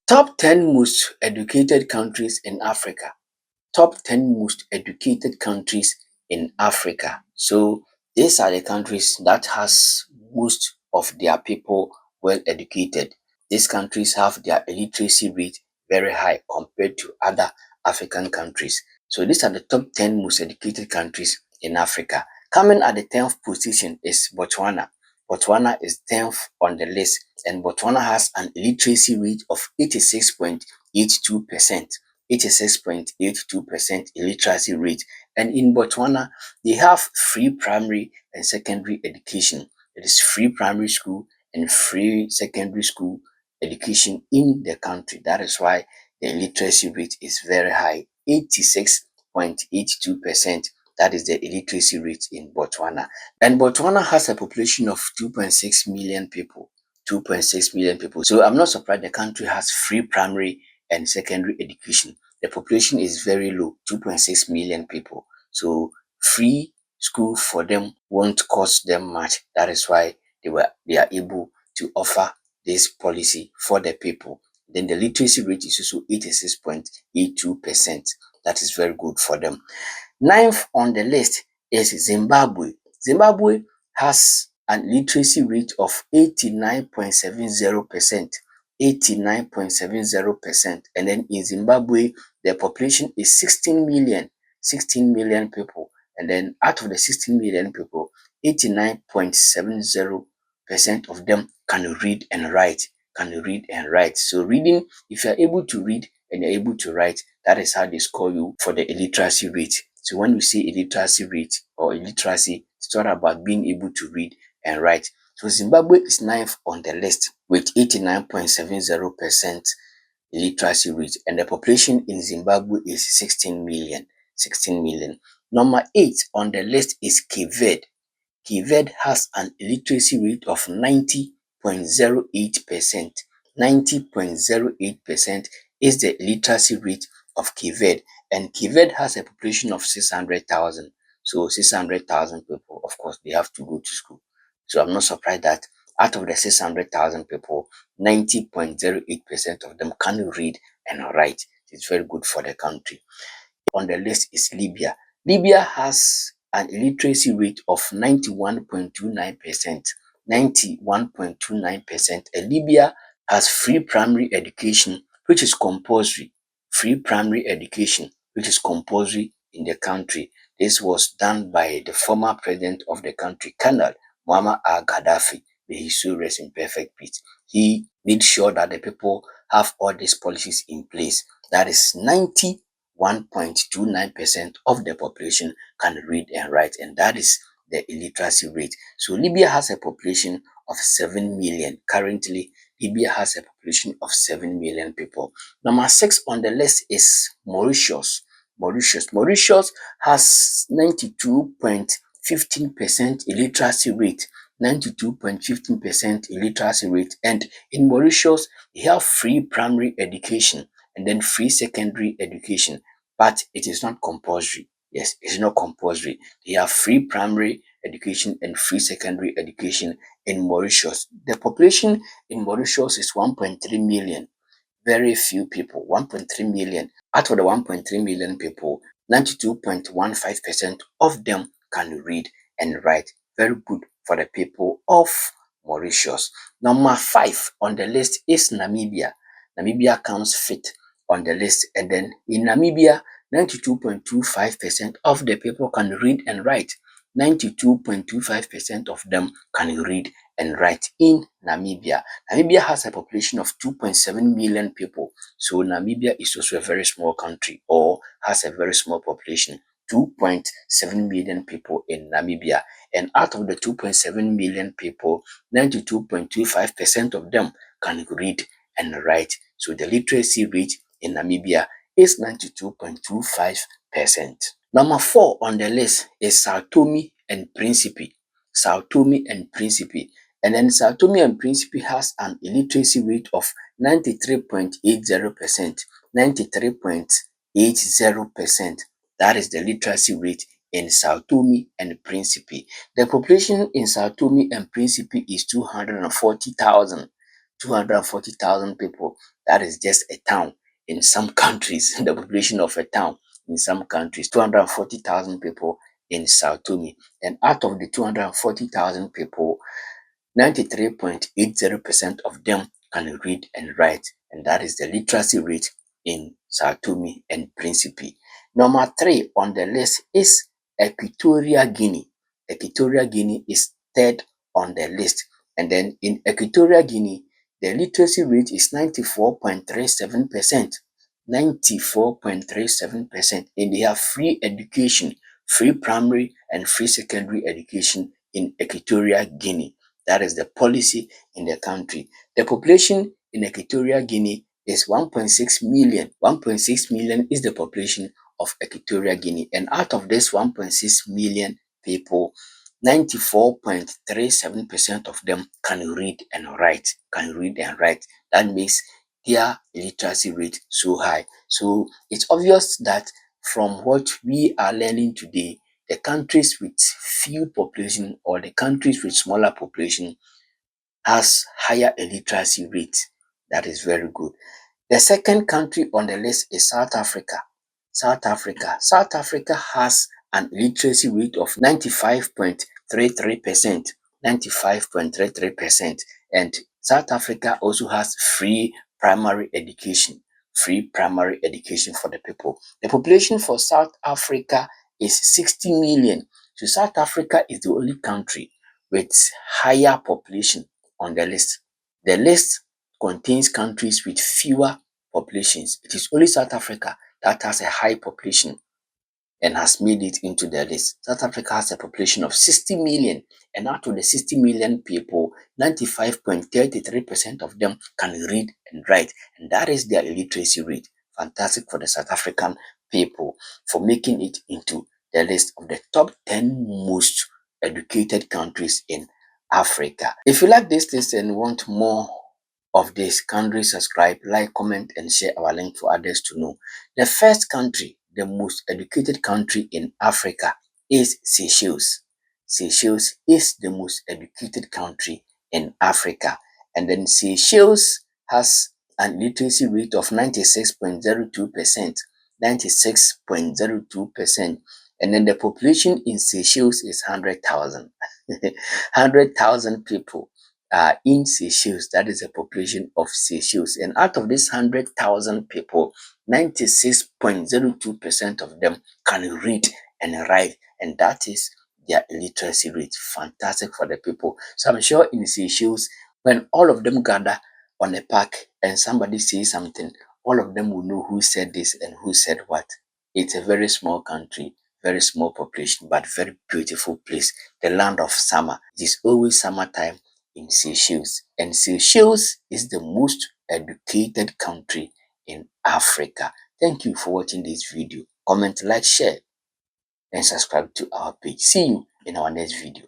Top 10 most educated countries in Africa. Top 10 most educated countries in Africa. So these are the countries that has most of their people well educated. These countries have their illiteracy rate very high compared to other African countries. So these are the top 10 most educated countries in Africa. Coming at the 10th position is Botswana. Botswana is 10th on the list, and Botswana has an illiteracy rate of 86.82%. 86.82% illiteracy rate. And in Botswana, they have free primary and secondary education. It is free primary school and free secondary school education in the country. That is why the illiteracy rate is very high, 86.82%. That is the illiteracy rate in Botswana. And Botswana has a population of 2.6 million people. 2.6 million people. So I'm not surprised the country has free primary and secondary education. The population is very low, 2.6 million people. So free school for them won't cost them much. That is why they are able to offer this policy for the people. Then the literacy rate is also 86.82%. That is very good for them. Ninth on the list is Zimbabwe. Zimbabwe has an literacy rate of 89.70%. 89.70%. And then in Zimbabwe, the population is 16 million. 16 million people. And then out of the 16 million people, 89.70% of them can read and write. Can read and write. So reading, if you're able to read and you're able to write, that is how they score you for the illiteracy rate. So when we say illiteracy rate or illiteracy, it's all about being able to read and write. So Zimbabwe is ninth on the list with 89.70% illiteracy rate, and the population in Zimbabwe is 16 million. 16 million. Number 8 on the list is Cape Verde. Cape Verde has an illiteracy rate of 90.08%. 90.08% is the illiteracy rate of Cape Verde, and Cape Verde has a population of 600,000. So 600,000 people, of course, they have to go to school. So I'm not surprised that out of the 600,000 people, 90.08% of them can read and write. It's very good for the country. On the list is Libya. Libya has an illiteracy rate of 91.29%. 91.29%. And Libya has free primary education, which is compulsory. Free primary education, which is compulsory in the country. This was done by the former president of the country, Colonel Muammar al-Gaddafi. May his soul rest in perfect peace. He made sure that the people have all these policies in place. That is 91.29% of the population can read and write, and that is the illiteracy rate. So Libya has a population of 7 million. Currently, Libya has a population of 7 million people. Number 6 on the list is Mauritius. Mauritius has 92.15% illiteracy rate. 92.15% illiteracy rate. And in Mauritius, they have free primary education and then free secondary education, but it is not compulsory. Yes, it's not compulsory. They have free primary education and free secondary education in Mauritius. The population in Mauritius is 1.3 million. Very few people, 1.3 million. Out of the 1.3 million people, 92.15% of them can read and write. Very good for the people of Mauritius. Number 5 on the list is Namibia. Namibia comes fifth on the list. And then in Namibia, 92.25% of the people can read and write. 92.25% of them can read and write in Namibia. Namibia has a population of 2.7 million people. So Namibia is also a very small country, or has a very small population. 2.7 million people in Namibia. And out of the 2.7 million people, 92.25% of them can read and write. So the literacy rate in Namibia is 92.25%. Number 4 on the list is Sao Tome and Principe. Sao Tome and Principe. And then Sao Tome and Principe has an illiteracy rate of 93.80%. 93.80%. That is the literacy rate in Sao Tome and Principe. The population in Sao Tome and Principe is 240,000. 240,000 people. That is just a town in some countries. The population of a town in some countries, 240,000 people in Sao Tome. And out of the 240,000 people, 93.80% of them can read and write, and that is the literacy rate in Sao Tome and Principe. Number 3 on the list is Equatorial Guinea. Equatorial Guinea is third on the list. And then in Equatorial Guinea, the literacy rate is 94.37%. 94.37%. And they have free education, free primary and free secondary education in Equatorial Guinea. That is the policy in the country. The population in Equatorial Guinea is 1.6 million. 1.6 million is the population of Equatorial Guinea. And out of this 1.6 million people, 94.37% of them can read and write. Can read and write. That makes their literacy rate so high. So it's obvious that from what we are learning today, the countries with few population or the countries with smaller population has higher illiteracy rate. That is very good. The second country on the list is South Africa. South Africa. South Africa has an illiteracy rate of 95.33%. 95.33%. And South Africa also has free primary education. Free primary education for the people. The population for South Africa is 60 million. So South Africa is the only country with higher population on the list. The list contains countries with fewer populations. It is only South Africa that has a high population and has made it into the list. South Africa has a population of 60 million, and out of the 60 million people, 95.33% of them can read and write, and that is their illiteracy rate. Fantastic for the South African people for making it into the list of the top 10 most educated countries in Africa. If you like this list and want more of this, kindly subscribe, like, comment, and share our link for others to know. The first country, the most educated country in Africa, is Seychelles. Seychelles is the most educated country in Africa. And then Seychelles has an literacy rate of 96.02%. 96.02%. And then the population in Seychelles is 100,000. 100,000 people in Seychelles. That is the population of Seychelles. And out of this 100,000 people, 96.02% of them can read and write. And that is their illiteracy rate. Fantastic for the people. So I'm sure in Seychelles, when all of them gather on a park and somebody says something, all of them will know who said this and who said what. It's a very small country, very small population, but very beautiful place. The land of summer. It is always summertime in Seychelles. And Seychelles is the most educated country in Africa. Thank you for watching this video. Comment, like, share, and subscribe to our page. See you in our next video.